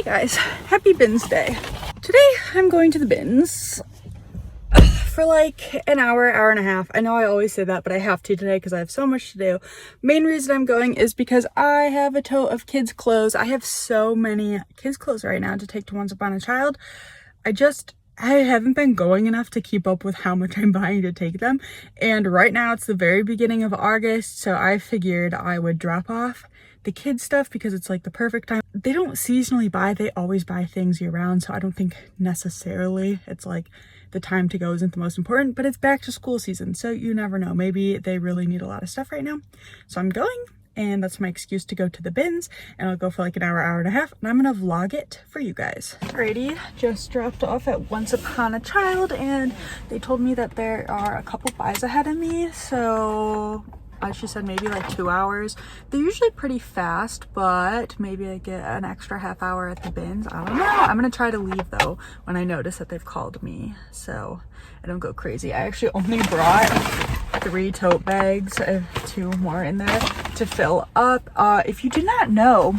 Hey guys, happy bins day. Today I'm going to the bins for like an hour and a half. I know I always say that, but I have to today because I have so much to do. Main reason I'm going is because I have a tote of kids' clothes. I have so many kids' clothes right now to take to Once Upon a Child. I haven't been going enough to keep up with how much I'm buying to take them. And right now it's the very beginning of August, so I figured I would drop off the kids stuff because it's like the perfect time. They don't seasonally buy, they always buy things year round, so I don't think necessarily it's like the time to go isn't the most important, but it's back to school season, so you never know. Maybe they really need a lot of stuff right now. So I'm going, and that's my excuse to go to the bins, and I'll go for like an hour and a half, and I'm gonna vlog it for you guys. Alrighty, just dropped off at Once Upon a Child, and they told me that there are a couple buys ahead of me, so she said maybe like 2 hours. They're usually pretty fast, but maybe I get an extra half hour at the bins. I don't know. I'm gonna try to leave though when I notice that they've called me, so I don't go crazy. I actually only brought 3 tote bags. I have 2 more in there to fill up. If you did not know,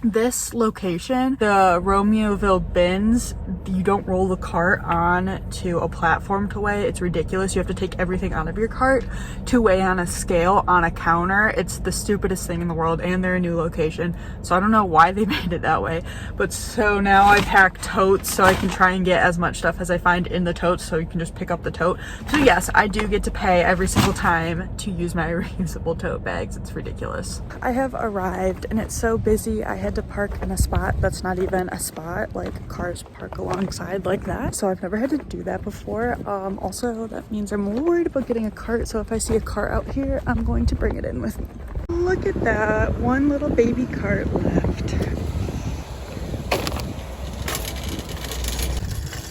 this location, the Romeoville bins, you don't roll the cart on to a platform to weigh. It's ridiculous. You have to take everything out of your cart to weigh on a scale on a counter. It's the stupidest thing in the world, and they're a new location, so I don't know why they made it that way. But so now I pack totes so I can try and get as much stuff as I find in the totes, so you can just pick up the tote. So yes, I do get to pay every single time to use my reusable tote bags. It's ridiculous. I have arrived and it's so busy. I had to park in a spot that's not even a spot, like cars park alongside like that, so I've never had to do that before. Also that means I'm worried about getting a cart, so if I see a cart out here, I'm going to bring it in with me. Look at that, one little baby cart left.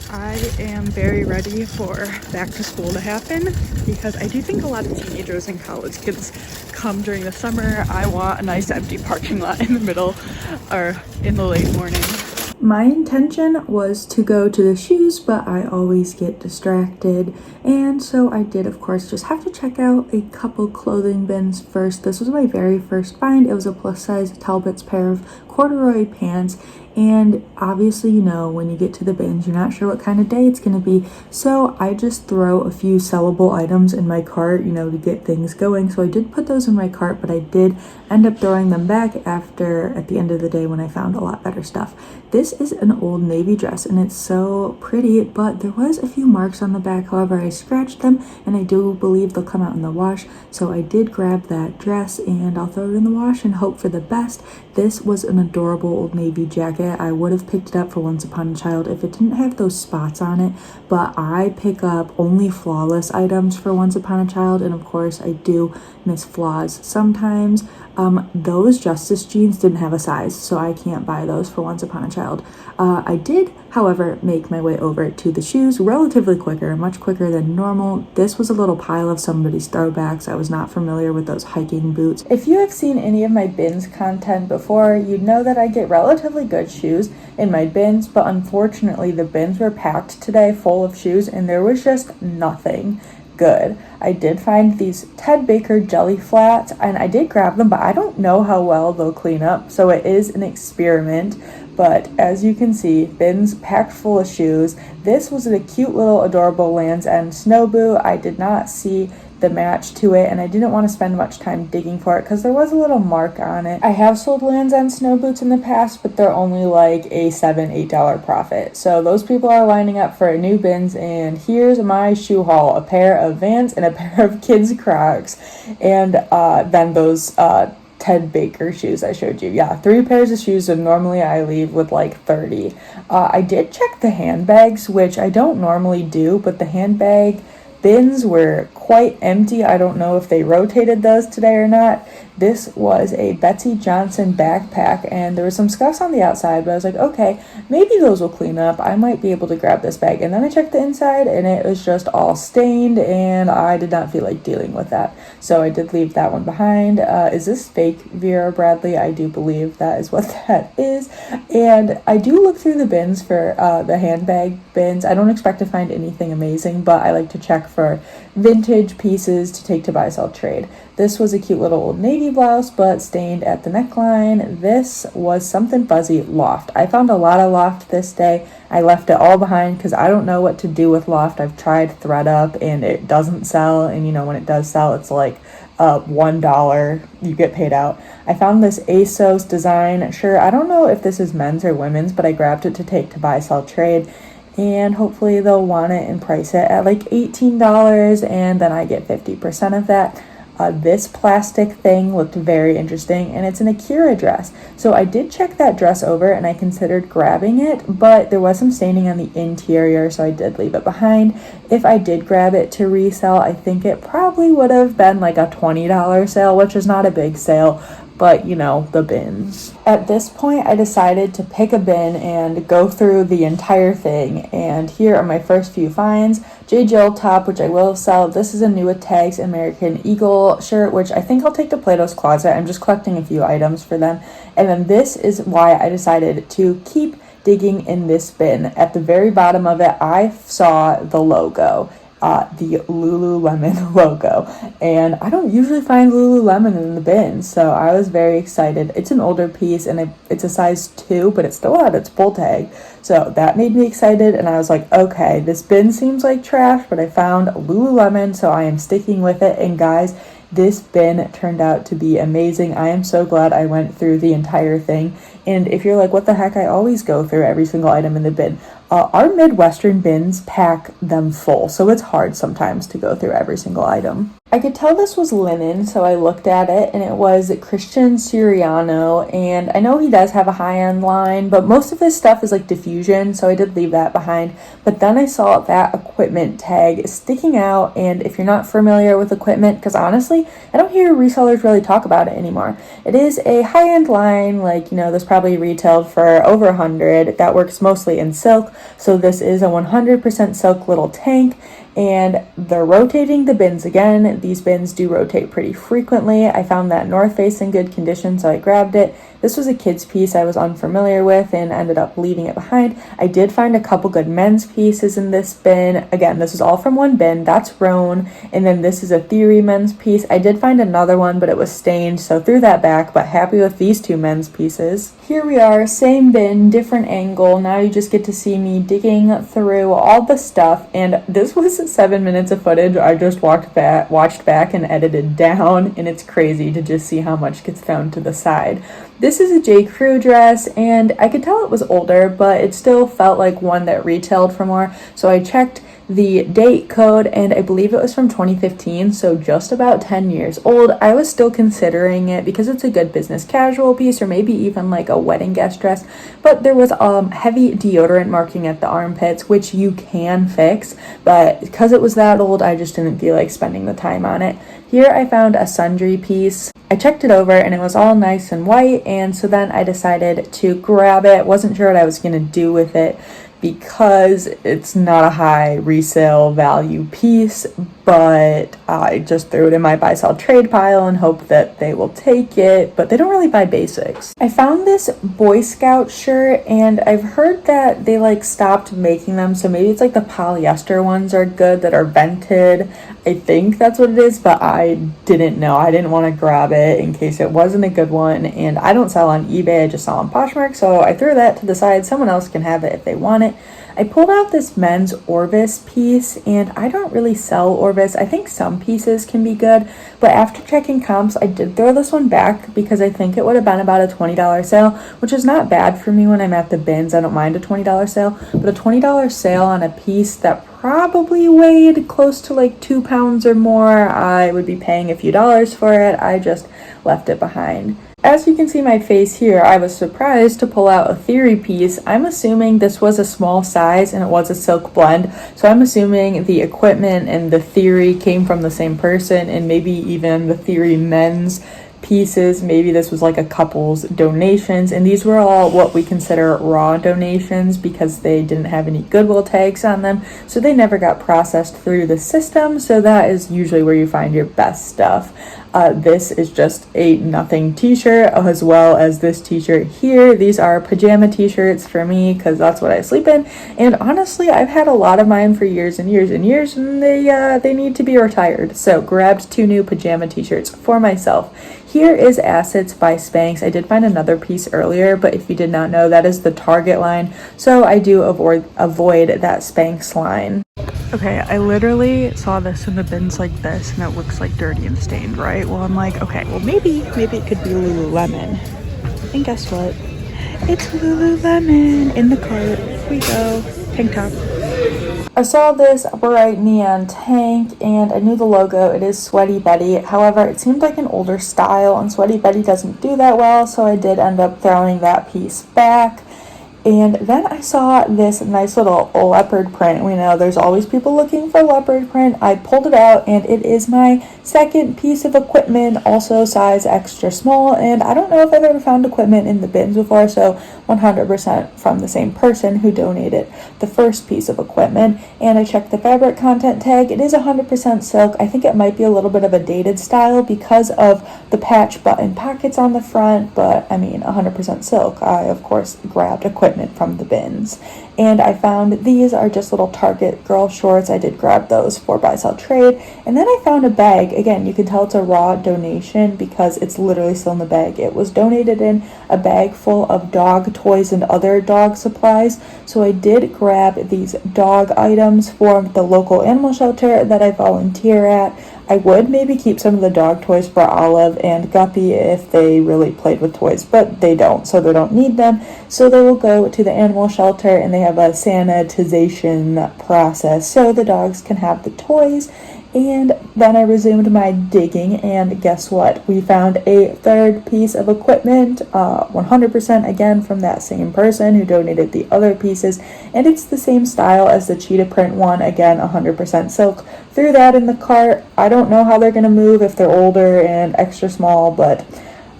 I am very ready for back to school to happen because I do think a lot of teenagers and college kids come during the summer. I want a nice empty parking lot in the middle or in the late morning. My intention was to go to the shoes, but I always get distracted, and so I did of course just have to check out a couple clothing bins first. This was my very first find. It was a plus size Talbot's pair of corduroy pants, and obviously, you know, when you get to the bins, you're not sure what kind of day it's going to be, so I just throw a few sellable items in my cart, you know, to get things going. So I did put those in my cart, but I did end up throwing them back at the end of the day when I found a lot better stuff. This is an Old Navy dress, and it's so pretty, but there was a few marks on the back. However, I scratched them, and I do believe they'll come out in the wash, so I did grab that dress, and I'll throw it in the wash and hope for the best. This was an adorable Old Navy jacket. I would have picked it up for Once Upon a Child if it didn't have those spots on it, but I pick up only flawless items for Once Upon a Child, and of course I do miss flaws sometimes. Those Justice jeans didn't have a size, so I can't buy those for Once Upon a Child. I did, however, make my way over to the shoes relatively quicker, much quicker than normal. This was a little pile of somebody's throwbacks. I was not familiar with those hiking boots. If you have seen any of my bins content before, you'd know that I get relatively good shoes in my bins, but unfortunately the bins were packed today full of shoes and there was just nothing good. I did find these Ted Baker jelly flats and I did grab them, but I don't know how well they'll clean up, so it is an experiment. But as you can see, bins packed full of shoes. This was a cute little adorable Land's End snow boot. I did not see the match to it, and I didn't want to spend much time digging for it because there was a little mark on it. I have sold Land's End snow boots in the past, but they're only like a $7-8 profit. So those people are lining up for new bins, and here's my shoe haul: a pair of Vans and a pair of kids Crocs, and then those Ted Baker shoes I showed you. Yeah, 3 pairs of shoes, and normally I leave with like 30. I did check the handbags, which I don't normally do, but the handbag bins were quite empty. I don't know if they rotated those today or not. This was a Betsy Johnson backpack, and there was some scuffs on the outside, but I was like, okay, maybe those will clean up. I might be able to grab this bag. And then I checked the inside, and it was just all stained, and I did not feel like dealing with that. So I did leave that one behind. Is this fake Vera Bradley? I do believe that is what that is. And I do look through the bins for the handbag bins. I don't expect to find anything amazing, but I like to check for vintage pieces to take to buy, sell, trade. This was a cute little Old Navy navy blouse, but stained at the neckline. This was something fuzzy loft. I found a lot of loft this day. I left it all behind because I don't know what to do with loft. I've tried ThredUp and it doesn't sell. And you know, when it does sell, it's like $1 you get paid out. I found this ASOS design. Sure, I don't know if this is men's or women's, but I grabbed it to take to buy, sell, trade. And hopefully they'll want it and price it at like $18, and then I get 50% of that. This plastic thing looked very interesting, and it's an Akira dress. So I did check that dress over and I considered grabbing it, but there was some staining on the interior, so I did leave it behind. If I did grab it to resell, I think it probably would have been like a $20 sale, which is not a big sale, but you know, the bins. At this point, I decided to pick a bin and go through the entire thing, and here are my first few finds. J. Jill top, which I will sell. This is a new with tags American Eagle shirt, which I think I'll take to Plato's Closet. I'm just collecting a few items for them. And then this is why I decided to keep digging in this bin. At the very bottom of it, I saw the logo. The Lululemon logo, and I don't usually find Lululemon in the bin, so I was very excited. It's an older piece and it's a size 2, but it's still at its full tag, so that made me excited. And I was like, okay, this bin seems like trash, but I found Lululemon, so I am sticking with it. And guys, this bin turned out to be amazing. I am so glad I went through the entire thing. And if you're like, what the heck, I always go through every single item in the bin. Our Midwestern bins pack them full, so it's hard sometimes to go through every single item. I could tell this was linen, so I looked at it, and it was Christian Siriano, and I know he does have a high-end line, but most of his stuff is like diffusion, so I did leave that behind. But then I saw that equipment tag sticking out, and if you're not familiar with equipment, because honestly, I don't hear resellers really talk about it anymore. It is a high-end line, like, you know, this probably retailed for over $100. That works mostly in silk, so this is a 100% silk little tank. And they're rotating the bins again. These bins do rotate pretty frequently. I found that North Face in good condition, so I grabbed it. This was a kid's piece I was unfamiliar with and ended up leaving it behind. I did find a couple good men's pieces in this bin. Again, this is all from one bin. That's Roan. And then this is a Theory men's piece. I did find another one, but it was stained, so threw that back, but happy with these two men's pieces. Here we are, same bin, different angle. Now you just get to see me digging through all the stuff, and this was 7 minutes of footage I just watched back and edited down, and it's crazy to just see how much gets thrown to the side. This is a J. Crew dress, and I could tell it was older, but it still felt like one that retailed for more, so I checked the date code, and I believe it was from 2015, so just about 10 years old. I was still considering it because it's a good business casual piece, or maybe even like a wedding guest dress, but there was heavy deodorant marking at the armpits, which you can fix, but because it was that old, I just didn't feel like spending the time on it. Here I found a sundry piece. I checked it over and it was all nice and white, and so then I decided to grab it. Wasn't sure what I was going to do with it because it's not a high resale value piece, but I just threw it in my buy sell trade pile and hope that they will take it, but they don't really buy basics. I found this Boy Scout shirt, and I've heard that they like stopped making them, so maybe it's like the polyester ones are good that are vented. I think that's what it is, but I didn't know. I didn't want to grab it in case it wasn't a good one, and I don't sell on eBay, I just sell on Poshmark, so I threw that to the side. Someone else can have it if they want it. I pulled out this men's Orvis piece, and I don't really sell Orvis. I think some pieces can be good, but after checking comps, I did throw this one back because I think it would have been about a $20 sale, which is not bad for me when I'm at the bins. I don't mind a $20 sale, but a $20 sale on a piece that probably weighed close to like 2 pounds or more, I would be paying a few dollars for it. I just left it behind. As you can see my face here, I was surprised to pull out a Theory piece. I'm assuming this was a small size and it was a silk blend, so I'm assuming the equipment and the Theory came from the same person, and maybe even the Theory men's pieces, maybe this was like a couple's donations, and these were all what we consider raw donations because they didn't have any Goodwill tags on them, so they never got processed through the system, so that is usually where you find your best stuff. This is just a nothing t-shirt, as well as this t-shirt here. These are pajama t-shirts for me because that's what I sleep in, and honestly I've had a lot of mine for years and years and years, and they need to be retired, so grabbed 2 new pajama t-shirts for myself. Here is Assets by Spanx. I did find another piece earlier, but if you did not know, that is the Target line, so I do avoid that Spanx line. Okay, I literally saw this in the bins like this, and it looks like dirty and stained, right? Well, I'm like, okay, well maybe it could be Lululemon. And guess what? It's Lululemon in the cart. Here we go. Tank top. I saw this bright neon tank and I knew the logo. It is Sweaty Betty. However, it seemed like an older style, and Sweaty Betty doesn't do that well, so I did end up throwing that piece back. And then I saw this nice little leopard print. We know there's always people looking for leopard print. I pulled it out, and it is my second piece of equipment, also size extra small. And I don't know if I've ever found equipment in the bins before, so 100% from the same person who donated the first piece of equipment. And I checked the fabric content tag. It is 100% silk. I think it might be a little bit of a dated style because of the patch button pockets on the front, but I mean 100% silk. I of course grabbed equipment from the bins, and I found these are just little Target girl shorts. I did grab those for buy sell trade. And then I found a bag. Again, you can tell it's a raw donation because it's literally still in the bag. It was donated in a bag full of dog toys and other dog supplies, so I did grab these dog items for the local animal shelter that I volunteer at. I would maybe keep some of the dog toys for Olive and Guppy if they really played with toys, but they don't, so they don't need them. So they will go to the animal shelter, and they have a sanitization process so the dogs can have the toys. And then I resumed my digging, and guess what? We found a third piece of equipment, 100% again from that same person who donated the other pieces, and it's the same style as the cheetah print one, again 100% silk. Threw that in the cart. I don't know how they're going to move if they're older and extra small, but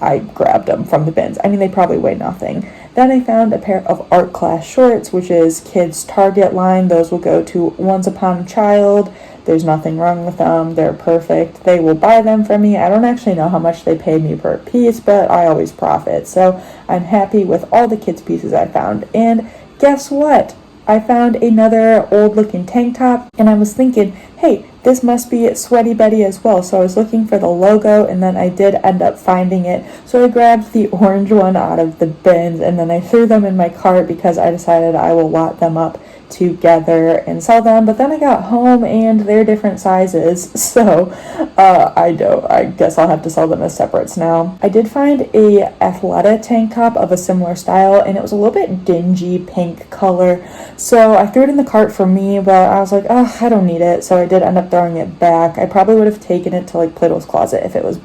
I grabbed them from the bins. I mean, they probably weigh nothing. Then I found a pair of art class shorts, which is kids' Target line. Those will go to Once Upon a Child. There's nothing wrong with them. They're perfect. They will buy them from me. I don't actually know how much they paid me per piece, but I always profit. So I'm happy with all the kids' pieces I found. And guess what? I found another old looking tank top, and I was thinking, hey, this must be Sweaty Betty as well. So I was looking for the logo, and then I did end up finding it. So I grabbed the orange one out of the bins, and then I threw them in my cart because I decided I will lot them up together and sell them. But then I got home and they're different sizes, so I guess I'll have to sell them as separates now. I did find a Athleta tank top of a similar style, and it was a little bit dingy pink color, so I threw it in the cart for me, but I was like, oh, I don't need it, so I did end up throwing it back. I probably would have taken it to like Plato's Closet if it was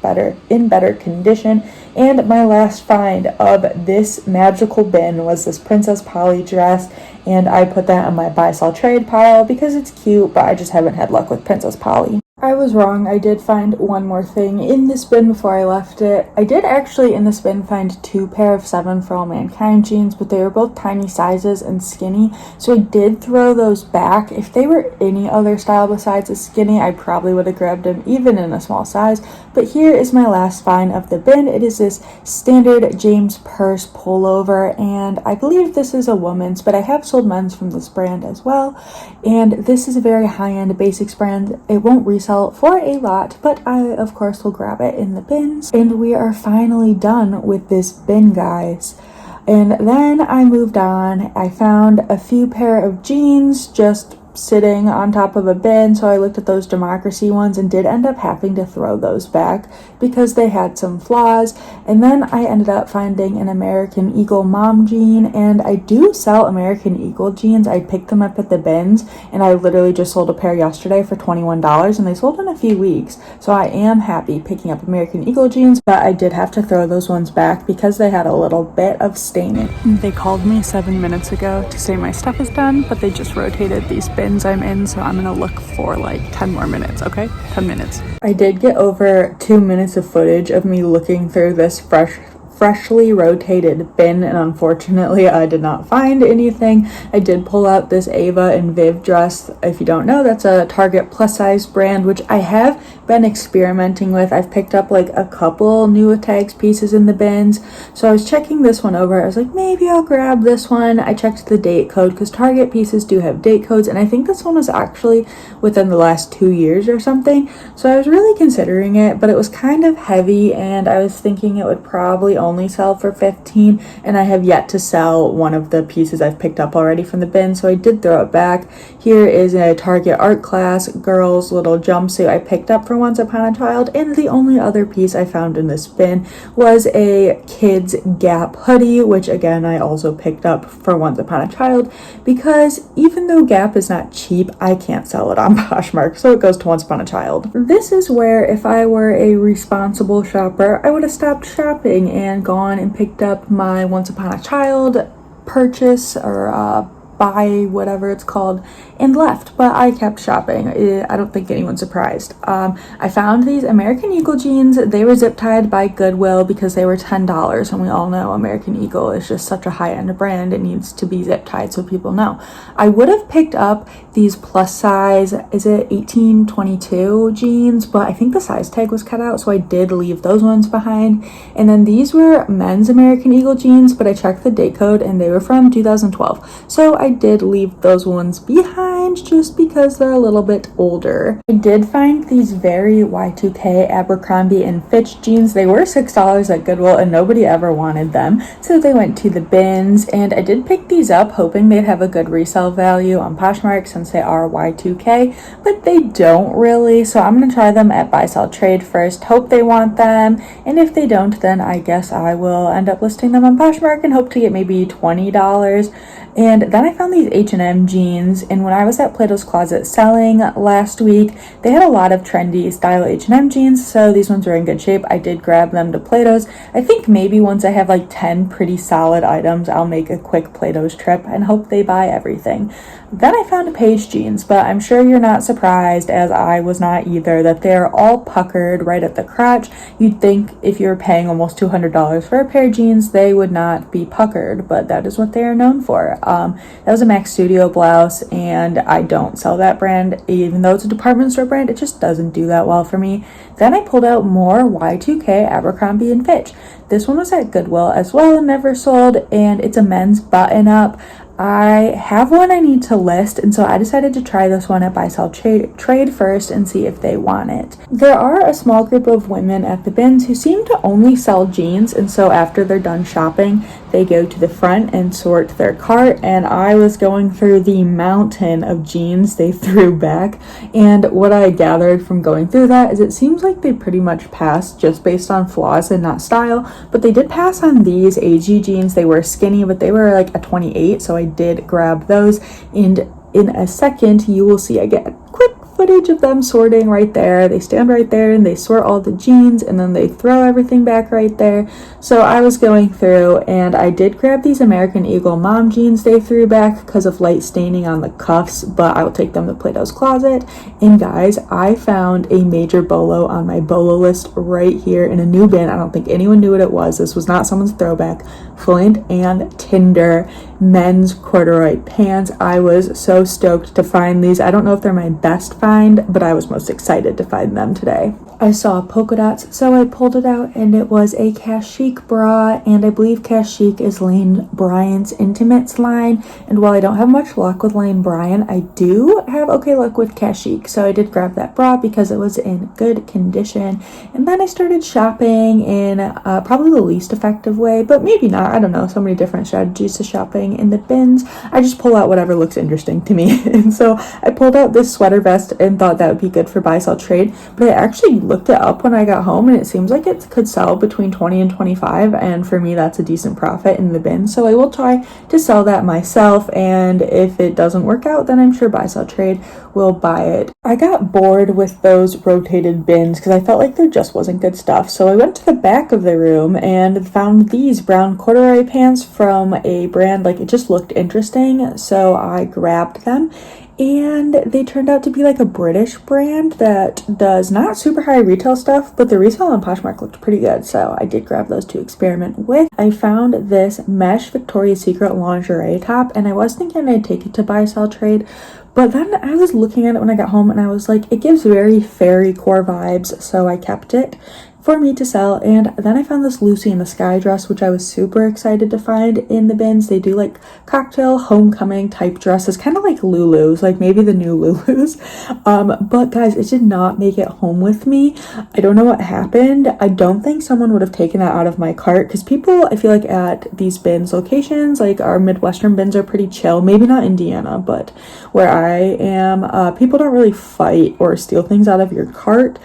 in better condition. And my last find of this magical bin was this Princess Polly dress, and I put that on my buy sell trade pile because it's cute, but I just haven't had luck with Princess Polly. I was wrong. I did find one more thing in this bin before I left it. I did actually in this bin find 2 pair of 7 For All Mankind jeans, but they were both tiny sizes and skinny, so I did throw those back. If they were any other style besides a skinny, I probably would have grabbed them even in a small size. But here is my last find of the bin. It is this standard James Purse pullover, and I believe this is a woman's, but I have sold men's from this brand as well. And this is a very high-end basics brand. It won't resell for a lot, but I of course will grab it in the bins. And we are finally done with this bin, guys. And then I moved on. I found a few pair of jeans just sitting on top of a bin, so I looked at those Democracy ones and did end up having to throw those back because they had some flaws. And then I ended up finding an American Eagle mom jean, and I do sell American Eagle jeans. I picked them up at the bins, and I literally just sold a pair yesterday for $21, and they sold in a few weeks, so I am happy picking up American Eagle jeans. But I did have to throw those ones back because they had a little bit of staining. They called me 7 minutes ago to say my stuff is done, but they just rotated these bins I'm in, so I'm gonna look for like 10 more minutes. Okay, 10 minutes. I did get over 2 minutes of footage of me looking through this fresh freshly rotated bin, and unfortunately I did not find anything. I did pull out this Ava and Viv dress. If you don't know, that's a Target plus size brand, which I have been experimenting with. I've picked up like a couple new tags pieces in the bins, so I was checking this one over. I was like, maybe I'll grab this one. I checked the date code because Target pieces do have date codes, and I think this one was actually within the last 2 years or something, so I was really considering it, but it was kind of heavy and I was thinking it would probably only sell for $15, and I have yet to sell one of the pieces I've picked up already from the bin, so I did throw it back. Here is a Target art class girls little jumpsuit I picked up for Once Upon a Child, and the only other piece I found in this bin was a kids Gap hoodie, which again I also picked up for Once Upon a Child, because even though Gap is not cheap, I can't sell it on Poshmark, so it goes to Once Upon a Child. This is where if I were a responsible shopper, I would have stopped shopping and gone and picked up my Once Upon a Child purchase or buy, whatever it's called, and left, but I kept shopping. I don't think anyone's surprised. I found these American Eagle jeans. They were zip tied by Goodwill because they were $10, and we all know American Eagle is just such a high-end brand. It needs to be zip tied so people know. I would have picked up these plus size, is it 1822 jeans, but I think the size tag was cut out, so I did leave those ones behind. And then these were men's American Eagle jeans, but I checked the date code and they were from 2012, so I did leave those ones behind just because they're a little bit older. I did find these very Y2K Abercrombie and Fitch jeans. They were $6 at Goodwill and nobody ever wanted them, so they went to the bins, and I did pick these up hoping they'd have a good resale value on Poshmark since they are Y2K, but they don't really, so I'm gonna try them at Buy Sell Trade first, hope they want them, and if they don't, then I guess I will end up listing them on Poshmark and hope to get maybe $20. And then I found these H&M jeans, and when I was at Plato's Closet selling last week, they had a lot of trendy style H&M jeans, so these ones were in good shape. I did grab them to Plato's. I think maybe once I have like 10 pretty solid items, I'll make a quick Plato's trip and hope they buy everything. Then I found Paige jeans, but I'm sure you're not surprised, as I was not either, that they're all puckered right at the crotch. You'd think if you're paying almost $200 for a pair of jeans, they would not be puckered, but that is what they are known for. That was a Max Studio blouse, and I don't sell that brand. Even though it's a department store brand, it just doesn't do that well for me. Then I pulled out more Y2K Abercrombie and Fitch. This one was at Goodwill as well and never sold, and it's a men's button-up. I have one I need to list, and so I decided to try this one at Buy Sell Trade first and see if they want it. There are a small group of women at the bins who seem to only sell jeans, and so after they're done shopping, they go to the front and sort their cart, and I was going through the mountain of jeans they threw back, and what I gathered from going through that is it seems like they pretty much passed just based on flaws and not style, but they did pass on these AG jeans. They were skinny, but they were like a 28, so I did grab those, and in a second you will see I get quick footage of them sorting right there. They stand right there and they sort all the jeans, and then they throw everything back right there. So I was going through and I did grab these American Eagle mom jeans they threw back because of light staining on the cuffs, but I will take them to Plato's Closet. And guys, I found a major bolo on my bolo list right here in a new bin. I don't think anyone knew what it was. This was not someone's throwback. Flint and Tinder men's corduroy pants. I was so stoked to find these. I don't know if they're my best find, but I was most excited to find them today. I saw polka dots, so I pulled it out, and it was a Cash Chic bra, and I believe Cash Chic is Lane Bryant's Intimates line, and while I don't have much luck with Lane Bryant, I do have okay luck with Cash Chic, so I did grab that bra because it was in good condition. And then I started shopping in probably the least effective way, but maybe not, I don't know, so many different strategies to shopping in the bins. I just pull out whatever looks interesting to me, and so I pulled out this sweater vest and thought that would be good for Buy Sell Trade, but I actually looked it up when I got home, and it seems like it could sell between 20 and 25, and for me that's a decent profit in the bin, so I will try to sell that myself, and if it doesn't work out, then I'm sure Buy Sell Trade will buy it. I got bored with those rotated bins because I felt like there just wasn't good stuff, so I went to the back of the room and found these brown corduroy pants from a brand like it just looked interesting, so I grabbed them. And they turned out to be like a British brand that does not super high retail stuff, but the resale on Poshmark looked pretty good, so I did grab those to experiment with. I found this mesh Victoria's Secret lingerie top, and I was thinking I'd take it to buy, sell, trade, but then I was looking at it when I got home and I was like, it gives very fairy core vibes, so I kept it for me to sell. And then I found this Lucy in the Sky dress, which I was super excited to find in the bins. They do like cocktail homecoming type dresses, kind of like Lulu's, like maybe the new Lulu's. But guys, it did not make it home with me. I don't know what happened. I don't think someone would have taken that out of my cart, because people, I feel like at these bins locations, like our Midwestern bins are pretty chill. Maybe not Indiana, but where I am, people don't really fight or steal things out of your cart.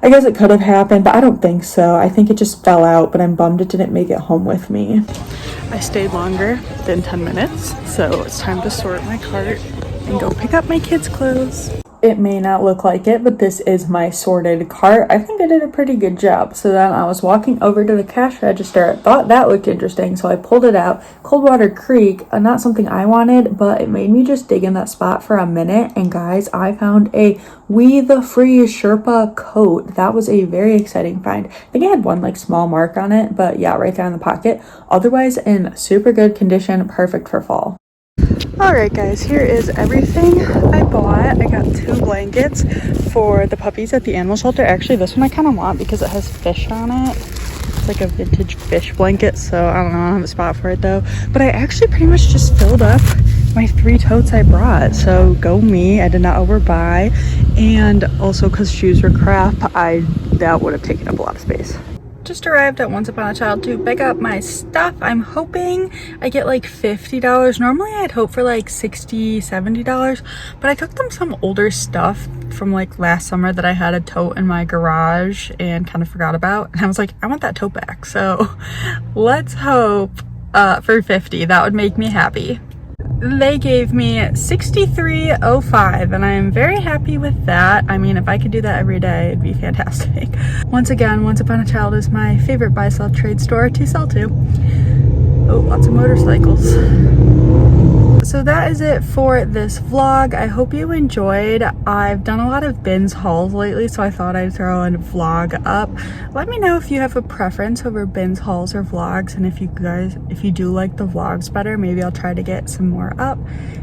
I guess it could have happened, but I don't think so. I think it just fell out, but I'm bummed it didn't make it home with me. I stayed longer than 10 minutes, so it's time to sort my cart and go pick up my kids' clothes. It may not look like it, but this is my sorted cart. I think I did a pretty good job. So then I was walking over to the cash register, thought that looked interesting, so I pulled it out. Coldwater Creek, not something I wanted, but it made me just dig in that spot for a minute. And guys, I found a We the Free Sherpa coat. That was a very exciting find. I think I had one like small mark on it, but yeah, right there in the pocket. Otherwise in super good condition, perfect for fall. Alright guys, here is everything I bought. I got 2 blankets for the puppies at the animal shelter. Actually, this one I kind of want because it has fish on it. It's like a vintage fish blanket, so I don't know, I don't have a spot for it though. But I actually pretty much just filled up my 3 totes I brought, so go me. I did not overbuy, and also because shoes were crap, that would have taken up a lot of space. Just arrived at Once Upon a Child to pick up my stuff. I'm hoping I get like $50. Normally I'd hope for like $60, $70, but I took them some older stuff from like last summer that I had a tote in my garage and kind of forgot about. And I was like, I want that tote back. So let's hope for $50. That would make me happy. They gave me $63.05 and I am very happy with that. I mean, if I could do that every day, it'd be fantastic. Once again, Once Upon a Child is my favorite buy sell trade store to sell to. Oh, lots of motorcycles. So that is it for this vlog. I hope you enjoyed. I've done a lot of bins hauls lately, so I thought I'd throw a vlog up. Let me know if you have a preference over bins hauls or vlogs, and if you do like the vlogs better, maybe I'll try to get some more up.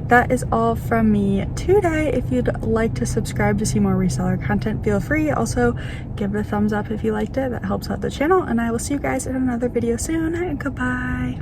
That is all from me today. If you'd like to subscribe to see more reseller content, feel free. Also, give it a thumbs up if you liked it. That helps out the channel, and I will see you guys in another video soon. Goodbye.